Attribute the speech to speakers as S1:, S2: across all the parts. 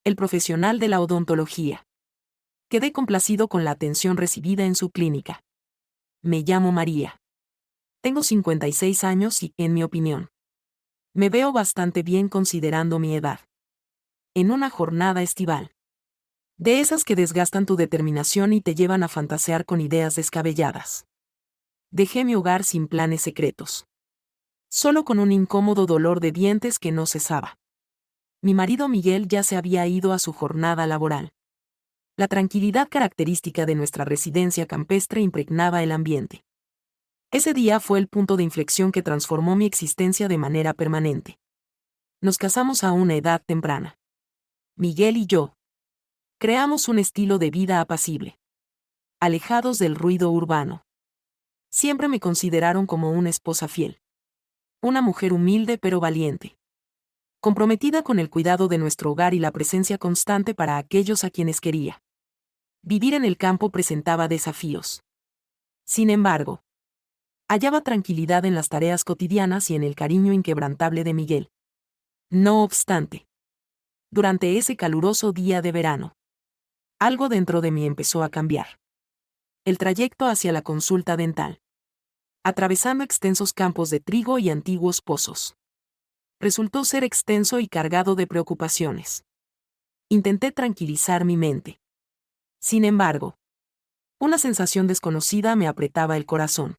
S1: el profesional de la odontología. Quedé complacido con la atención recibida en su clínica. Me llamo María. Tengo 56 años y, en mi opinión, me veo bastante bien considerando mi edad. En una jornada estival. De esas que desgastan tu determinación y te llevan a fantasear con ideas descabelladas. Dejé mi hogar sin planes secretos. Solo con un incómodo dolor de dientes que no cesaba. Mi marido Miguel ya se había ido a su jornada laboral. La tranquilidad característica de nuestra residencia campestre impregnaba el ambiente. Ese día fue el punto de inflexión que transformó mi existencia de manera permanente. Nos casamos a una edad temprana. Miguel y yo creamos un estilo de vida apacible, alejados del ruido urbano. Siempre me consideraron como una esposa fiel. Una mujer humilde pero valiente. Comprometida con el cuidado de nuestro hogar y la presencia constante para aquellos a quienes quería. Vivir en el campo presentaba desafíos. Sin embargo, hallaba tranquilidad en las tareas cotidianas y en el cariño inquebrantable de Miguel. No obstante, durante ese caluroso día de verano, algo dentro de mí empezó a cambiar. El trayecto hacia la consulta dental, atravesando extensos campos de trigo y antiguos pozos, resultó ser extenso y cargado de preocupaciones. Intenté tranquilizar mi mente. Sin embargo, una sensación desconocida me apretaba el corazón.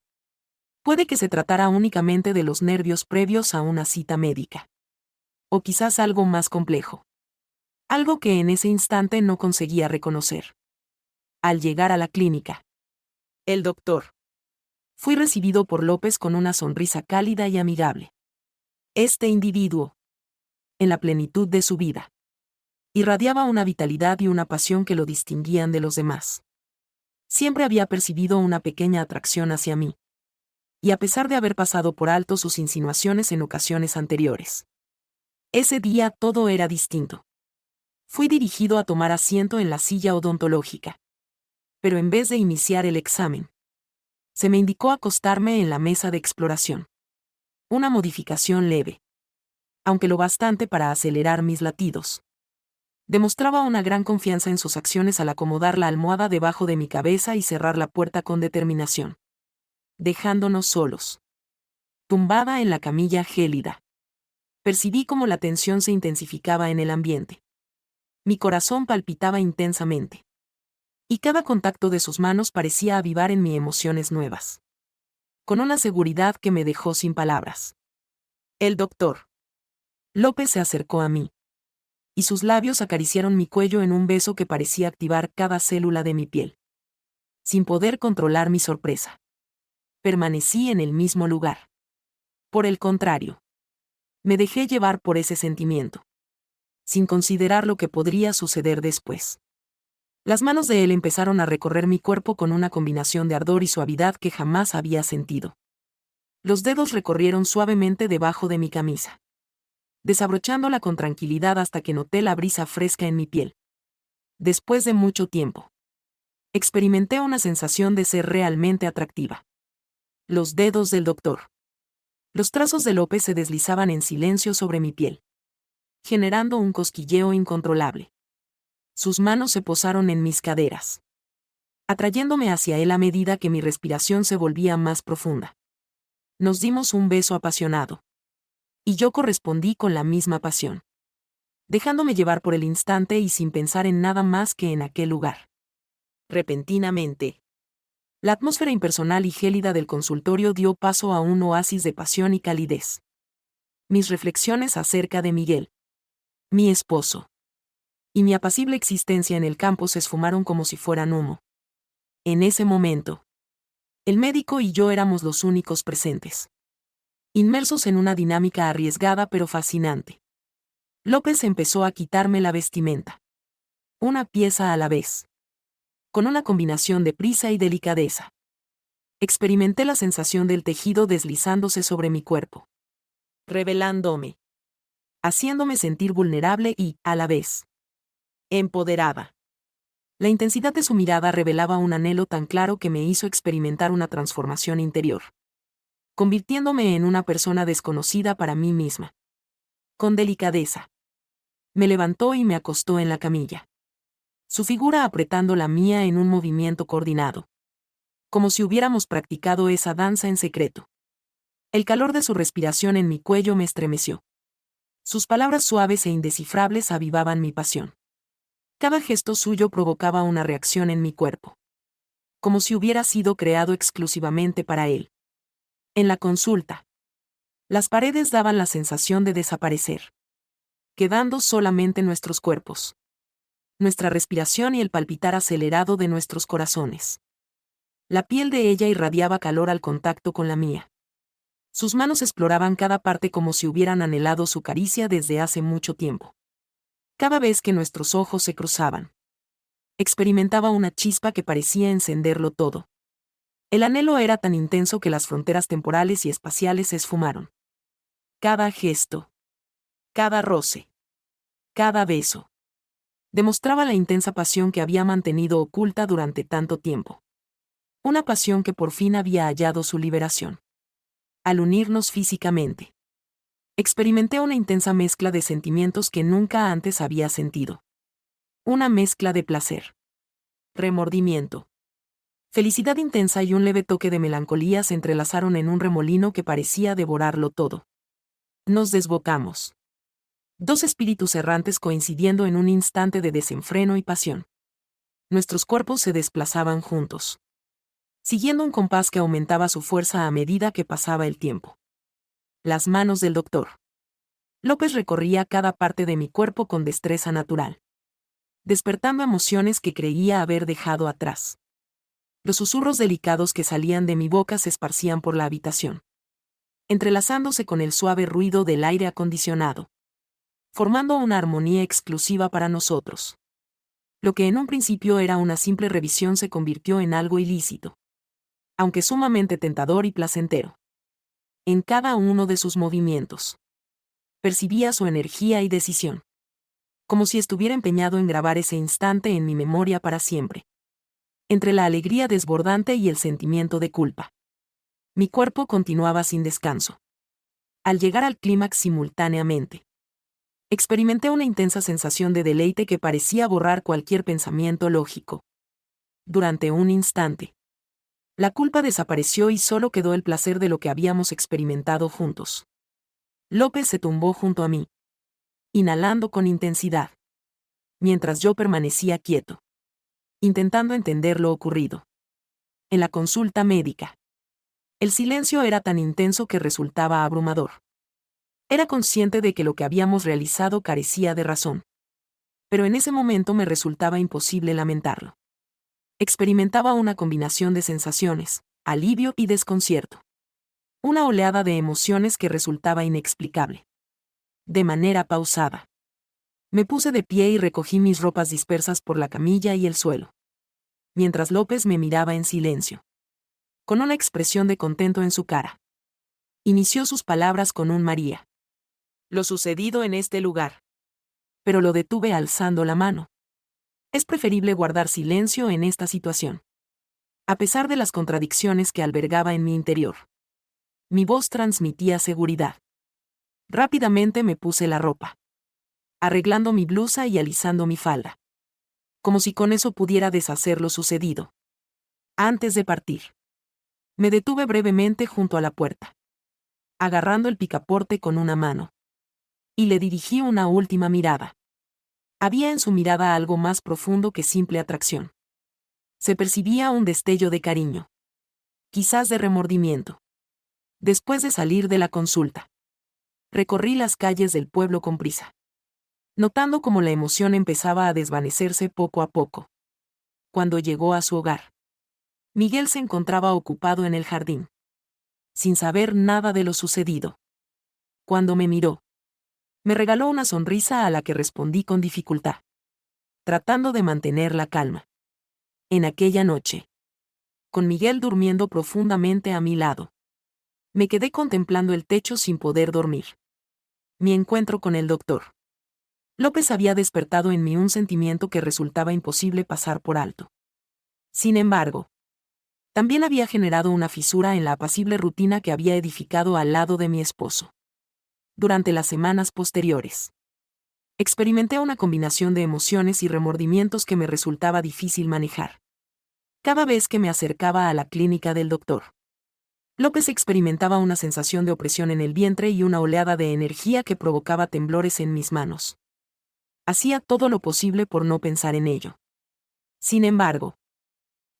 S1: Puede que se tratara únicamente de los nervios previos a una cita médica. O quizás algo más complejo. Algo que en ese instante no conseguía reconocer. Al llegar a la clínica, el doctor. Fui recibido por López con una sonrisa cálida y amigable. Este individuo, en la plenitud de su vida, irradiaba una vitalidad y una pasión que lo distinguían de los demás. Siempre había percibido una pequeña atracción hacia mí. Y a pesar de haber pasado por alto sus insinuaciones en ocasiones anteriores, ese día todo era distinto. Fui dirigido a tomar asiento en la silla odontológica. Pero en vez de iniciar el examen, se me indicó acostarme en la mesa de exploración. Una modificación leve, aunque lo bastante para acelerar mis latidos. Demostraba una gran confianza en sus acciones al acomodar la almohada debajo de mi cabeza y cerrar la puerta con determinación, dejándonos solos. Tumbada en la camilla gélida, percibí cómo la tensión se intensificaba en el ambiente. Mi corazón palpitaba intensamente. Y cada contacto de sus manos parecía avivar en mí emociones nuevas. Con una seguridad que me dejó sin palabras. El doctor López se acercó a mí. Y sus labios acariciaron mi cuello en un beso que parecía activar cada célula de mi piel. Sin poder controlar mi sorpresa, permanecí en el mismo lugar. Por el contrario, me dejé llevar por ese sentimiento, sin considerar lo que podría suceder después. Las manos de él empezaron a recorrer mi cuerpo con una combinación de ardor y suavidad que jamás había sentido. Los dedos recorrieron suavemente debajo de mi camisa, desabrochándola con tranquilidad hasta que noté la brisa fresca en mi piel. Después de mucho tiempo, experimenté una sensación de ser realmente atractiva. Los dedos del doctor. Los trazos de López se deslizaban en silencio sobre mi piel, generando un cosquilleo incontrolable. Sus manos se posaron en mis caderas, atrayéndome hacia él a medida que mi respiración se volvía más profunda. Nos dimos un beso apasionado. Y yo correspondí con la misma pasión, dejándome llevar por el instante y sin pensar en nada más que en aquel lugar. Repentinamente, la atmósfera impersonal y gélida del consultorio dio paso a un oasis de pasión y calidez. Mis reflexiones acerca de Miguel, mi esposo, y mi apacible existencia en el campo se esfumaron como si fueran humo. En ese momento, el médico y yo éramos los únicos presentes, inmersos en una dinámica arriesgada pero fascinante. López empezó a quitarme la vestimenta, una pieza a la vez, con una combinación de prisa y delicadeza. Experimenté la sensación del tejido deslizándose sobre mi cuerpo, revelándome, haciéndome sentir vulnerable y, a la vez, empoderada. La intensidad de su mirada revelaba un anhelo tan claro que me hizo experimentar una transformación interior, convirtiéndome en una persona desconocida para mí misma. Con delicadeza, Me levantó y me acostó en la camilla. Su figura apretando la mía en un movimiento coordinado. Como si hubiéramos practicado esa danza en secreto. El calor de su respiración en mi cuello me estremeció. Sus palabras suaves e indescifrables avivaban mi pasión. Cada gesto suyo provocaba una reacción en mi cuerpo. Como si hubiera sido creado exclusivamente para él. En la consulta. Las paredes daban la sensación de desaparecer. Quedando solamente nuestros cuerpos. Nuestra respiración y el palpitar acelerado de nuestros corazones. La piel de ella irradiaba calor al contacto con la mía. Sus manos exploraban cada parte como si hubieran anhelado su caricia desde hace mucho tiempo. Cada vez que nuestros ojos se cruzaban, experimentaba una chispa que parecía encenderlo todo. El anhelo era tan intenso que las fronteras temporales y espaciales se esfumaron. Cada gesto, cada roce, cada beso, demostraba la intensa pasión que había mantenido oculta durante tanto tiempo. Una pasión que por fin había hallado su liberación. Al unirnos físicamente, experimenté una intensa mezcla de sentimientos que nunca antes había sentido. Una mezcla de placer, remordimiento, felicidad intensa y un leve toque de melancolía se entrelazaron en un remolino que parecía devorarlo todo. Nos desbocamos. Dos espíritus errantes coincidiendo en un instante de desenfreno y pasión. Nuestros cuerpos se desplazaban juntos, siguiendo un compás que aumentaba su fuerza a medida que pasaba el tiempo. Las manos del doctor López recorría cada parte de mi cuerpo con destreza natural, despertando emociones que creía haber dejado atrás. Los susurros delicados que salían de mi boca se esparcían por la habitación, entrelazándose con el suave ruido del aire acondicionado, formando una armonía exclusiva para nosotros. Lo que en un principio era una simple revisión se convirtió en algo ilícito, aunque sumamente tentador y placentero. En cada uno de sus movimientos, percibía su energía y decisión, como si estuviera empeñado en grabar ese instante en mi memoria para siempre. Entre la alegría desbordante y el sentimiento de culpa, mi cuerpo continuaba sin descanso. Al llegar al clímax simultáneamente, experimenté una intensa sensación de deleite que parecía borrar cualquier pensamiento lógico. Durante un instante, la culpa desapareció y solo quedó el placer de lo que habíamos experimentado juntos. López se tumbó junto a mí, inhalando con intensidad, mientras yo permanecía quieto, intentando entender lo ocurrido. En la consulta médica, el silencio era tan intenso que resultaba abrumador. Era consciente de que lo que habíamos realizado carecía de razón. Pero en ese momento me resultaba imposible lamentarlo. Experimentaba una combinación de sensaciones, alivio y desconcierto. Una oleada de emociones que resultaba inexplicable. De manera pausada, me puse de pie y recogí mis ropas dispersas por la camilla y el suelo, mientras López me miraba en silencio, con una expresión de contento en su cara. Inició sus palabras con un María. Lo sucedido en este lugar. Pero lo detuve alzando la mano. Es preferible guardar silencio en esta situación. A pesar de las contradicciones que albergaba en mi interior, mi voz transmitía seguridad. Rápidamente me puse la ropa, arreglando mi blusa y alisando mi falda, como si con eso pudiera deshacer lo sucedido. Antes de partir, me detuve brevemente junto a la puerta, agarrando el picaporte con una mano, y le dirigí una última mirada. Había en su mirada algo más profundo que simple atracción. Se percibía un destello de cariño, quizás de remordimiento. Después de salir de la consulta, recorrí las calles del pueblo con prisa, notando cómo la emoción empezaba a desvanecerse poco a poco. Cuando llegó a su hogar, Miguel se encontraba ocupado en el jardín, sin saber nada de lo sucedido. Cuando me miró, me regaló una sonrisa a la que respondí con dificultad, tratando de mantener la calma. En aquella noche, con Miguel durmiendo profundamente a mi lado, me quedé contemplando el techo sin poder dormir. Mi encuentro con el doctor López había despertado en mí un sentimiento que resultaba imposible pasar por alto. Sin embargo, también había generado una fisura en la apacible rutina que había edificado al lado de mi esposo. Durante las semanas posteriores, Experimenté una combinación de emociones y remordimientos que me resultaba difícil manejar. Cada vez que me acercaba a la clínica del doctor López, experimentaba una sensación de opresión en el vientre y una oleada de energía que provocaba temblores en mis manos. Hacía todo lo posible por no pensar en ello. Sin embargo,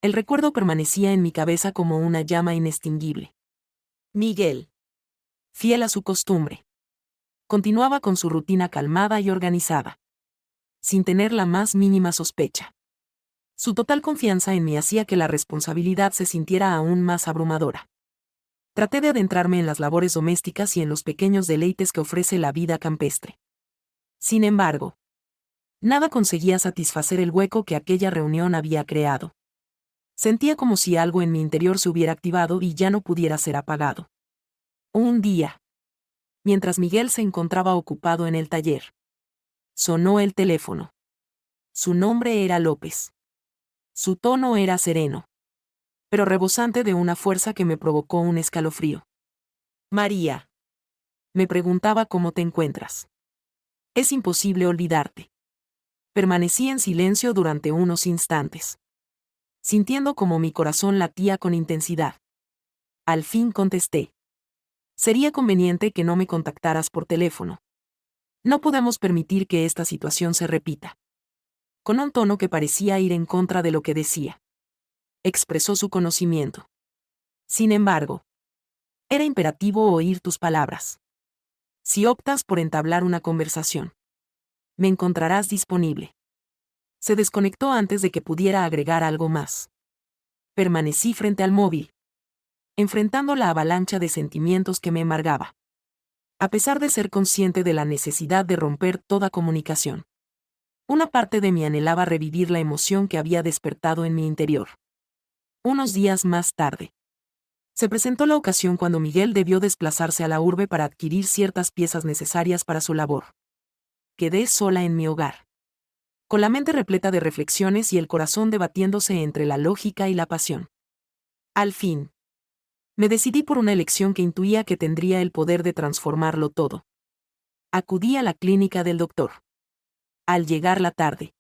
S1: el recuerdo permanecía en mi cabeza como una llama inextinguible. Miguel, fiel a su costumbre, continuaba con su rutina calmada y organizada, sin tener la más mínima sospecha. Su total confianza en mí hacía que la responsabilidad se sintiera aún más abrumadora. Traté de adentrarme en las labores domésticas y en los pequeños deleites que ofrece la vida campestre. Sin embargo, nada conseguía satisfacer el hueco que aquella reunión había creado. Sentía como si algo en mi interior se hubiera activado y ya no pudiera ser apagado. Un día, mientras Miguel se encontraba ocupado en el taller, sonó el teléfono. Su nombre era López. Su tono era sereno, pero rebosante de una fuerza que me provocó un escalofrío. María. Me preguntaba cómo te encuentras. Es imposible olvidarte. Permanecí en silencio durante unos instantes, sintiendo como mi corazón latía con intensidad. Al fin contesté. Sería conveniente que no me contactaras por teléfono. No podemos permitir que esta situación se repita. Con un tono que parecía ir en contra de lo que decía, expresó su conocimiento. Sin embargo, era imperativo oír tus palabras. Si optas por entablar una conversación, me encontrarás disponible. Se desconectó antes de que pudiera agregar algo más. Permanecí frente al móvil, enfrentando la avalancha de sentimientos que me embargaba. A pesar de ser consciente de la necesidad de romper toda comunicación, una parte de mí anhelaba revivir la emoción que había despertado en mi interior. Unos días más tarde, se presentó la ocasión cuando Miguel debió desplazarse a la urbe para adquirir ciertas piezas necesarias para su labor. Quedé sola en mi hogar, con la mente repleta de reflexiones y el corazón debatiéndose entre la lógica y la pasión. Al fin, me decidí por una elección que intuía que tendría el poder de transformarlo todo. Acudí a la clínica del doctor. Al llegar la tarde,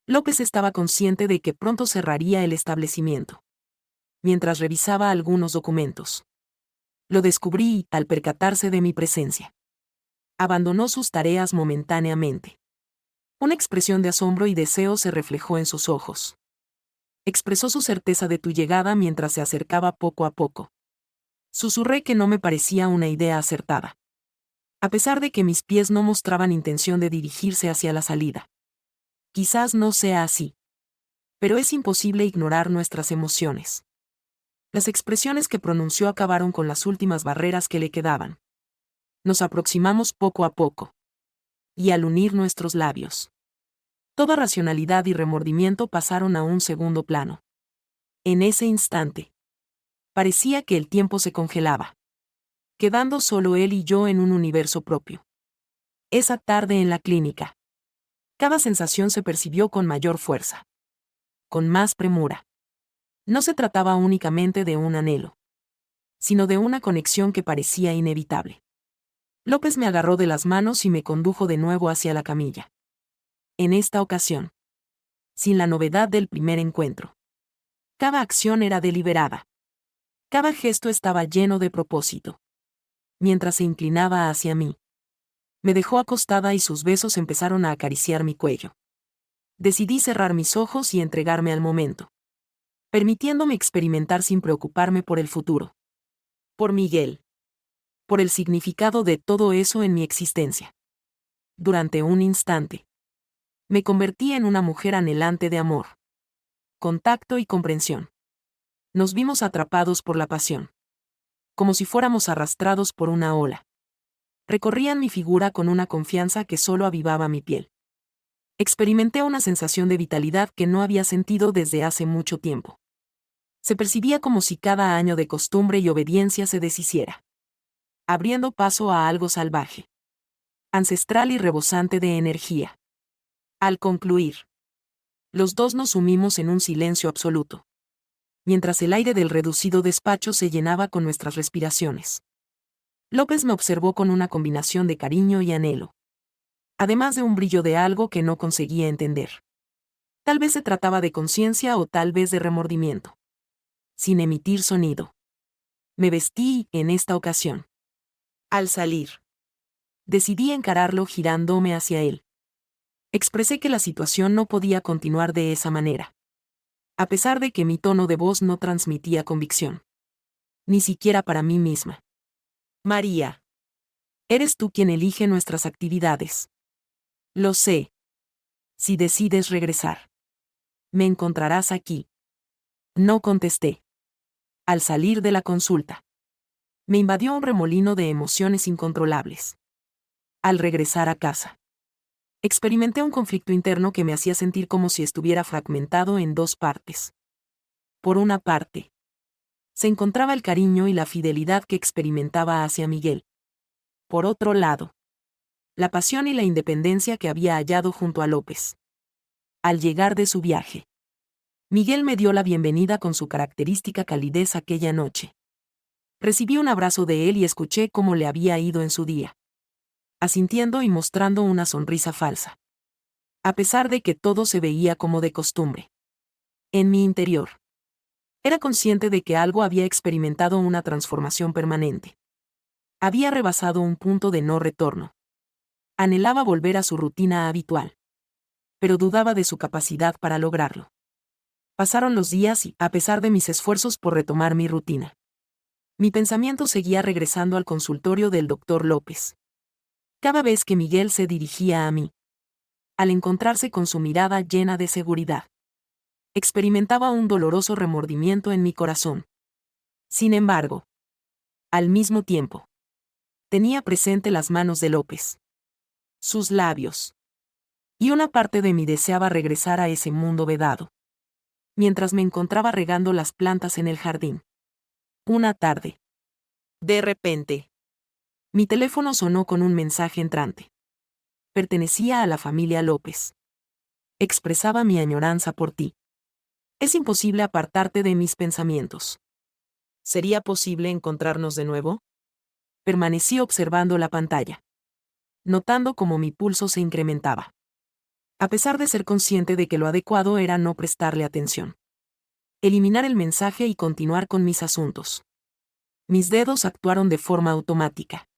S1: López estaba consciente de que pronto cerraría el establecimiento. Mientras revisaba algunos documentos, lo descubrí al percatarse de mi presencia. Abandonó sus tareas momentáneamente. Una expresión de asombro y deseo se reflejó en sus ojos. Expresó su certeza de tu llegada mientras se acercaba poco a poco. Susurré que no me parecía una idea acertada, a pesar de que mis pies no mostraban intención de dirigirse hacia la salida. Quizás no sea así, pero es imposible ignorar nuestras emociones. Las expresiones que pronunció acabaron con las últimas barreras que le quedaban. Nos aproximamos poco a poco. Y al unir nuestros labios, toda racionalidad y remordimiento pasaron a un segundo plano. En ese instante, parecía que el tiempo se congelaba, quedando solo él y yo en un universo propio. Esa tarde en la clínica, cada sensación se percibió con mayor fuerza, con más premura. No se trataba únicamente de un anhelo, sino de una conexión que parecía inevitable. López me agarró de las manos y me condujo de nuevo hacia la camilla. En esta ocasión, sin la novedad del primer encuentro. Cada acción era deliberada. Cada gesto estaba lleno de propósito. Mientras se inclinaba hacia mí, me dejó acostada y sus besos empezaron a acariciar mi cuello. Decidí cerrar mis ojos y entregarme al momento, permitiéndome experimentar sin preocuparme por el futuro. Por Miguel. Por el significado de todo eso en mi existencia. Durante un instante, me convertí en una mujer anhelante de amor, contacto y comprensión. Nos vimos atrapados por la pasión, como si fuéramos arrastrados por una ola. Recorrían mi figura con una confianza que solo avivaba mi piel. Experimenté una sensación de vitalidad que no había sentido desde hace mucho tiempo. Se percibía como si cada año de costumbre y obediencia se deshiciera, abriendo paso a algo salvaje, ancestral y rebosante de energía. Al concluir, los dos nos sumimos en un silencio absoluto, mientras el aire del reducido despacho se llenaba con nuestras respiraciones. López me observó con una combinación de cariño y anhelo. además de un brillo de algo que no conseguía entender. Tal vez se trataba de conciencia o tal vez de remordimiento. Sin emitir sonido. Me vestí, en esta ocasión. Al salir, decidí encararlo girándome hacia él. Expresé que la situación no podía continuar de esa manera. A pesar de que mi tono de voz no transmitía convicción. Ni siquiera para mí misma. María. Eres tú quien elige nuestras actividades. Lo sé. Si decides regresar, me encontrarás aquí. No contesté. Al salir de la consulta, me invadió un remolino de emociones incontrolables. Al regresar a casa, experimenté un conflicto interno que me hacía sentir como si estuviera fragmentado en dos partes. Por una parte, se encontraba el cariño y la fidelidad que experimentaba hacia Miguel. Por otro lado, la pasión y la independencia que había hallado junto a López. Al llegar de su viaje, Miguel me dio la bienvenida con su característica calidez aquella noche. Recibí un abrazo de él y escuché cómo le había ido en su día. Asintiendo y mostrando una sonrisa falsa. A pesar de que todo se veía como de costumbre. En mi interior. Era consciente de que algo había experimentado una transformación permanente. Había rebasado un punto de no retorno. Anhelaba volver a su rutina habitual. Pero dudaba de su capacidad para lograrlo. Pasaron los días y, a pesar de mis esfuerzos por retomar mi rutina, mi pensamiento seguía regresando al consultorio del doctor López. Cada vez que Miguel se dirigía a mí, al encontrarse con su mirada llena de seguridad, experimentaba un doloroso remordimiento en mi corazón. Sin embargo, al mismo tiempo, tenía presente las manos de López, sus labios, y una parte de mí deseaba regresar a ese mundo vedado. Mientras me encontraba regando las plantas en el jardín. Una tarde. De repente, mi teléfono sonó con un mensaje entrante. Pertenecía a la familia López. Expresaba mi añoranza por ti. Es imposible apartarte de mis pensamientos. ¿Sería posible encontrarnos de nuevo? Permanecí observando la pantalla, notando cómo mi pulso se incrementaba. A pesar de ser consciente de que lo adecuado era no prestarle atención. Eliminar el mensaje y continuar con mis asuntos. Mis dedos actuaron de forma automática.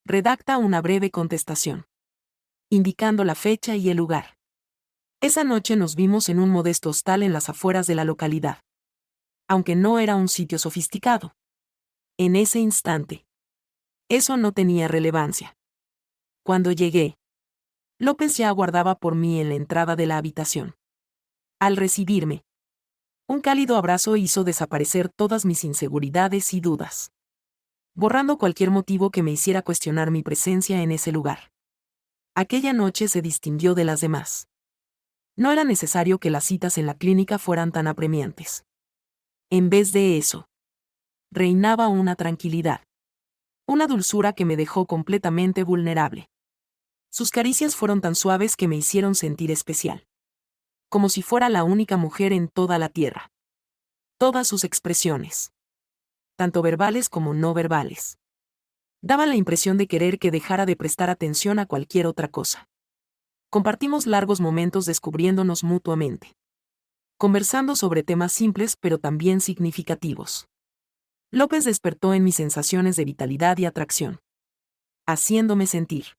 S1: Redacta una breve contestación. Indicando la fecha y el lugar. Esa noche nos vimos en un modesto hostal en las afueras de la localidad. Aunque no era un sitio sofisticado. En ese instante. Eso no tenía relevancia. Cuando llegué, López ya aguardaba por mí en la entrada de la habitación. Al recibirme, un cálido abrazo hizo desaparecer todas mis inseguridades y dudas, borrando cualquier motivo que me hiciera cuestionar mi presencia en ese lugar. Aquella noche se distinguió de las demás. No era necesario que las citas en la clínica fueran tan apremiantes. En vez de eso, reinaba una tranquilidad. Una dulzura que me dejó completamente vulnerable. Sus caricias fueron tan suaves que me hicieron sentir especial. Como si fuera la única mujer en toda la tierra. Todas sus expresiones, tanto verbales como no verbales, daban la impresión de querer que dejara de prestar atención a cualquier otra cosa. Compartimos largos momentos descubriéndonos mutuamente. Conversando sobre temas simples pero también significativos. López despertó en mis sensaciones de vitalidad y atracción. Haciéndome sentir,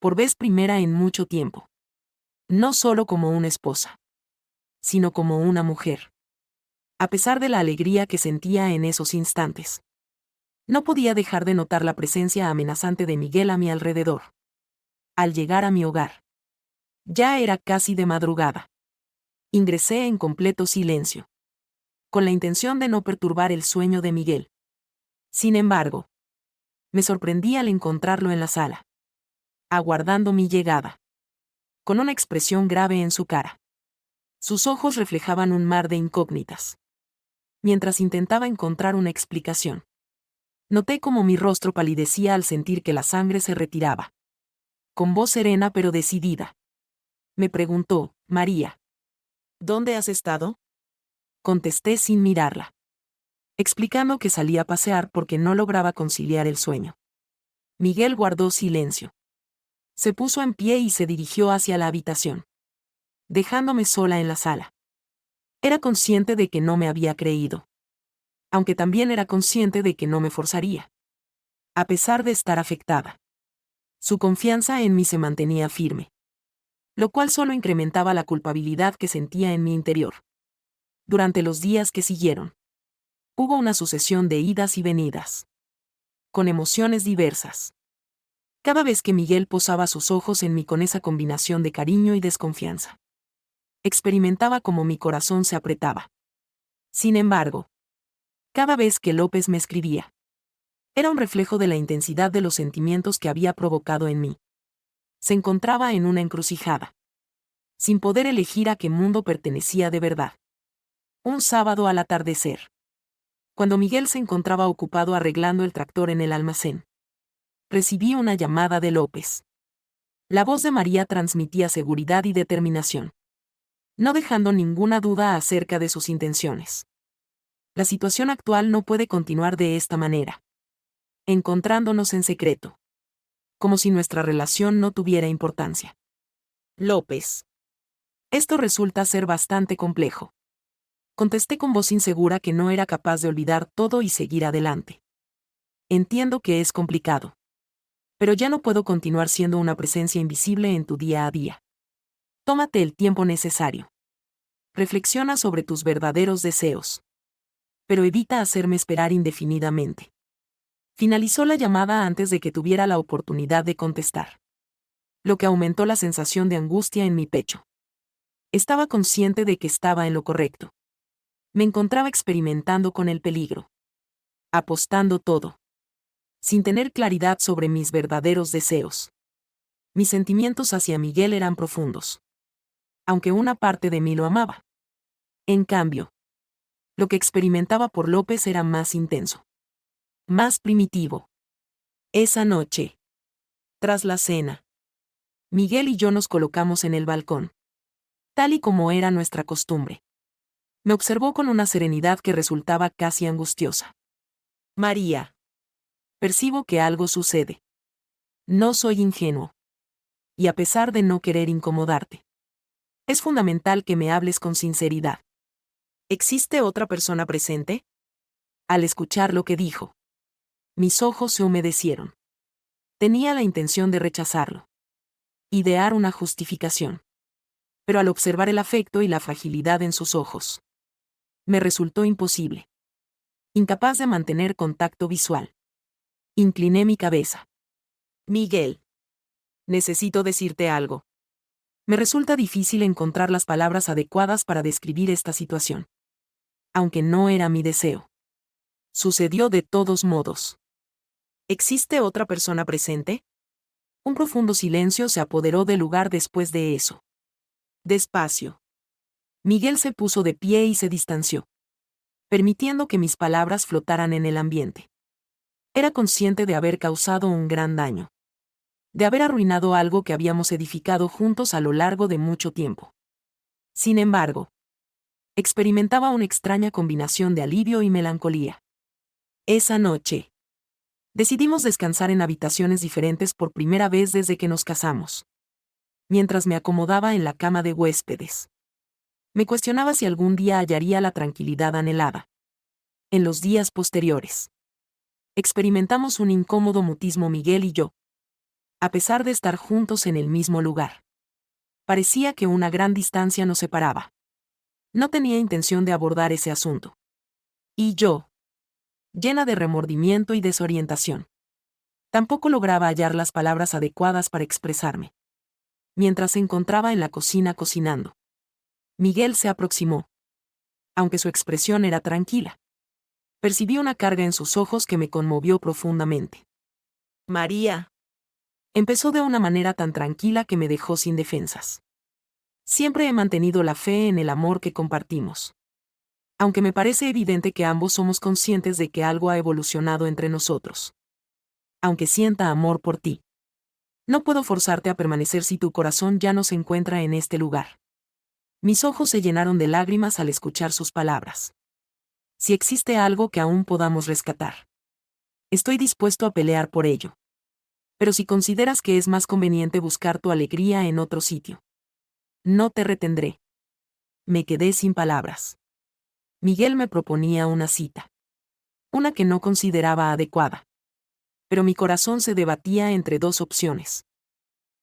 S1: por vez primera en mucho tiempo, no solo como una esposa, sino como una mujer. A pesar de la alegría que sentía en esos instantes, no podía dejar de notar la presencia amenazante de Miguel a mi alrededor. Al llegar a mi hogar, ya era casi de madrugada. Ingresé en completo silencio, con la intención de no perturbar el sueño de Miguel. Sin embargo, me sorprendí al encontrarlo en la sala, aguardando mi llegada, con una expresión grave en su cara. Sus ojos reflejaban un mar de incógnitas. Mientras intentaba encontrar una explicación, noté cómo mi rostro palidecía al sentir que la sangre se retiraba. Con voz serena pero decidida, me preguntó, María, ¿dónde has estado? Contesté sin mirarla, explicando que salí a pasear porque no lograba conciliar el sueño. Miguel guardó silencio. Se puso en pie y se dirigió hacia la habitación, dejándome sola en la sala. Era consciente de que no me había creído, aunque también era consciente de que no me forzaría. A pesar de estar afectada, su confianza en mí se mantenía firme, lo cual solo incrementaba la culpabilidad que sentía en mi interior. Durante los días que siguieron, hubo una sucesión de idas y venidas, con emociones diversas. Cada vez que Miguel posaba sus ojos en mí con esa combinación de cariño y desconfianza, experimentaba como mi corazón se apretaba. Sin embargo, cada vez que López me escribía, era un reflejo de la intensidad de los sentimientos que había provocado en mí. Se encontraba en una encrucijada, sin poder elegir a qué mundo pertenecía de verdad. Un sábado al atardecer, cuando Miguel se encontraba ocupado arreglando el tractor en el almacén, recibí una llamada de López. La voz de María transmitía seguridad y determinación, no dejando ninguna duda acerca de sus intenciones. La situación actual no puede continuar de esta manera, encontrándonos en secreto, como si nuestra relación no tuviera importancia. López. Esto resulta ser bastante complejo. Contesté con voz insegura que no era capaz de olvidar todo y seguir adelante. Entiendo que es complicado, pero ya no puedo continuar siendo una presencia invisible en tu día a día. Tómate el tiempo necesario. Reflexiona sobre tus verdaderos deseos, pero evita hacerme esperar indefinidamente. Finalizó la llamada antes de que tuviera la oportunidad de contestar, lo que aumentó la sensación de angustia en mi pecho. Estaba consciente de que estaba en lo correcto. Me encontraba experimentando con el peligro, apostando todo, sin tener claridad sobre mis verdaderos deseos. Mis sentimientos hacia Miguel eran profundos, aunque una parte de mí lo amaba. En cambio, lo que experimentaba por López era más intenso, más primitivo. Esa noche, tras la cena, Miguel y yo nos colocamos en el balcón, tal y como era nuestra costumbre. Me observó con una serenidad que resultaba casi angustiosa. María. Percibo que algo sucede. No soy ingenuo. Y a pesar de no querer incomodarte, es fundamental que me hables con sinceridad. ¿Existe otra persona presente? Al escuchar lo que dijo, mis ojos se humedecieron. Tenía la intención de rechazarlo, idear una justificación. Pero al observar el afecto y la fragilidad en sus ojos, me resultó imposible. Incapaz de mantener contacto visual. Incliné mi cabeza. Miguel. Necesito decirte algo. Me resulta difícil encontrar las palabras adecuadas para describir esta situación. Aunque no era mi deseo. Sucedió de todos modos. ¿Existe otra persona presente? Un profundo silencio se apoderó del lugar después de eso. Despacio. Miguel se puso de pie y se distanció, permitiendo que mis palabras flotaran en el ambiente. Era consciente de haber causado un gran daño, de haber arruinado algo que habíamos edificado juntos a lo largo de mucho tiempo. Sin embargo, experimentaba una extraña combinación de alivio y melancolía. Esa noche, decidimos descansar en habitaciones diferentes por primera vez desde que nos casamos. Mientras me acomodaba en la cama de huéspedes, me cuestionaba si algún día hallaría la tranquilidad anhelada. En los días posteriores, experimentamos un incómodo mutismo Miguel y yo, a pesar de estar juntos en el mismo lugar. Parecía que una gran distancia nos separaba. No tenía intención de abordar ese asunto. Y yo, llena de remordimiento y desorientación, tampoco lograba hallar las palabras adecuadas para expresarme. Mientras se encontraba en la cocina cocinando, Miguel se aproximó. Aunque su expresión era tranquila, percibí una carga en sus ojos que me conmovió profundamente. María. Empezó de una manera tan tranquila que me dejó sin defensas. Siempre he mantenido la fe en el amor que compartimos. Aunque me parece evidente que ambos somos conscientes de que algo ha evolucionado entre nosotros. Aunque sienta amor por ti, no puedo forzarte a permanecer si tu corazón ya no se encuentra en este lugar. Mis ojos se llenaron de lágrimas al escuchar sus palabras. Si existe algo que aún podamos rescatar, estoy dispuesto a pelear por ello. Pero si consideras que es más conveniente buscar tu alegría en otro sitio, no te retendré. Me quedé sin palabras. Miguel me proponía una cita. Una que no consideraba adecuada. Pero mi corazón se debatía entre dos opciones.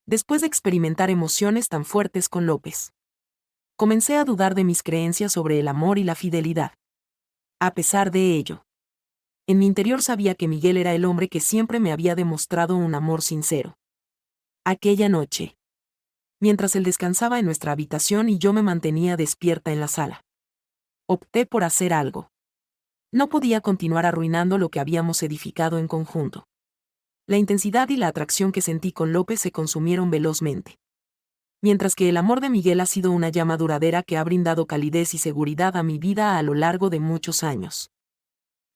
S1: Después de experimentar emociones tan fuertes con López, comencé a dudar de mis creencias sobre el amor y la fidelidad. A pesar de ello, en mi interior sabía que Miguel era el hombre que siempre me había demostrado un amor sincero. Aquella noche, mientras él descansaba en nuestra habitación y yo me mantenía despierta en la sala, opté por hacer algo. No podía continuar arruinando lo que habíamos edificado en conjunto. La intensidad y la atracción que sentí con López se consumieron velozmente. Mientras que el amor de Miguel ha sido una llama duradera que ha brindado calidez y seguridad a mi vida a lo largo de muchos años.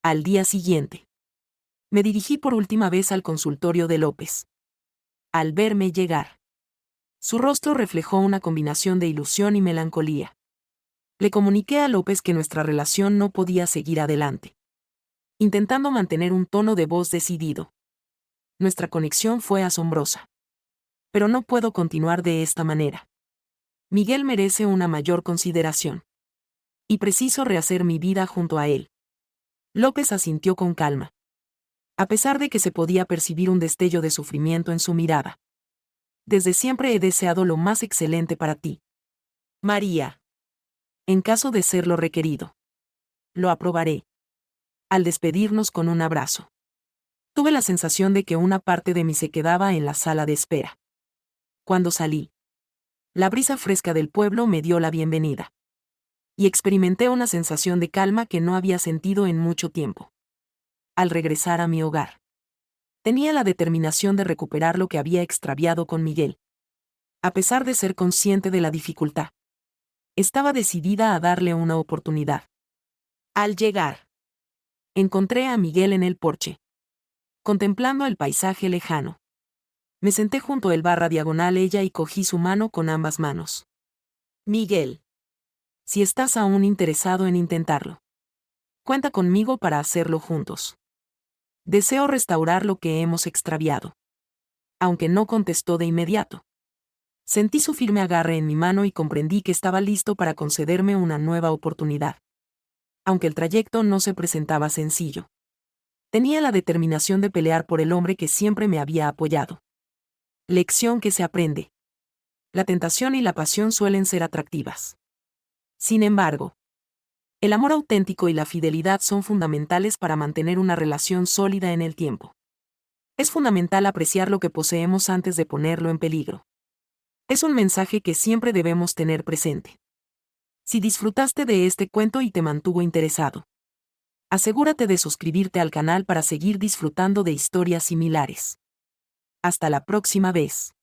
S1: Al día siguiente, me dirigí por última vez al consultorio de López. Al verme llegar, su rostro reflejó una combinación de ilusión y melancolía. Le comuniqué a López que nuestra relación no podía seguir adelante, intentando mantener un tono de voz decidido. Nuestra conexión fue asombrosa. Pero no puedo continuar de esta manera. Miguel merece una mayor consideración. Y preciso rehacer mi vida junto a él. López asintió con calma. A pesar de que se podía percibir un destello de sufrimiento en su mirada. Desde siempre he deseado lo más excelente para ti, María. En caso de ser lo requerido, lo aprobaré. Al despedirnos con un abrazo, tuve la sensación de que una parte de mí se quedaba en la sala de espera. Cuando salí, la brisa fresca del pueblo me dio la bienvenida. Y experimenté una sensación de calma que no había sentido en mucho tiempo. Al regresar a mi hogar, tenía la determinación de recuperar lo que había extraviado con Miguel. A pesar de ser consciente de la dificultad, estaba decidida a darle una oportunidad. Al llegar, encontré a Miguel en el porche, contemplando el paisaje lejano. Me senté junto al barra diagonal ella y cogí su mano con ambas manos. Miguel, si estás aún interesado en intentarlo, cuenta conmigo para hacerlo juntos. Deseo restaurar lo que hemos extraviado. Aunque no contestó de inmediato. Sentí su firme agarre en mi mano y comprendí que estaba listo para concederme una nueva oportunidad. Aunque el trayecto no se presentaba sencillo. Tenía la determinación de pelear por el hombre que siempre me había apoyado. Lección que se aprende. La tentación y la pasión suelen ser atractivas. Sin embargo, el amor auténtico y la fidelidad son fundamentales para mantener una relación sólida en el tiempo. Es fundamental apreciar lo que poseemos antes de ponerlo en peligro. Es un mensaje que siempre debemos tener presente. Si disfrutaste de este cuento y te mantuvo interesado, asegúrate de suscribirte al canal para seguir disfrutando de historias similares. Hasta la próxima vez.